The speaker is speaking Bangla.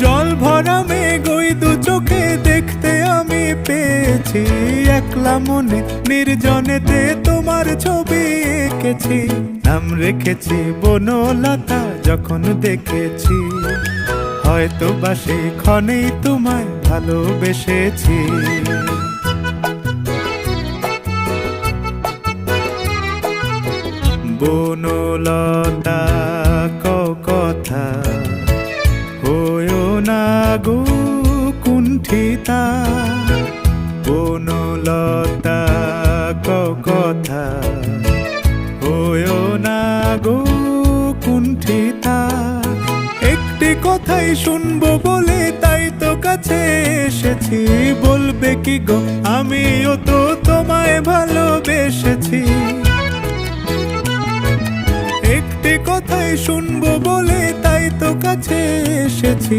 জল ভরা মেঘ ওই দু চোখে দেখতে আমি পেয়েছি, একলা মনে নির্জনেতে তোমার ছবি এঁকেছি। নাম রেখেছি বনলতা যখন দেখেছি, হয়তো বা সেই ক্ষণেই তোমায় ভালোবেসেছি। বনলতা কথা হয়ো না গো কুণ্ঠিতা, বনলতা কথা হয়ো না গো কুণ্ঠিতা। একটি কথাই শুনবো বলে তাই তো কাছে এসেছি, বলবে কি গো আমিও তো তোমায় ভালোবেসেছি। একটি কথাই শুনবো বলে তাই তো কাছে এসেছি,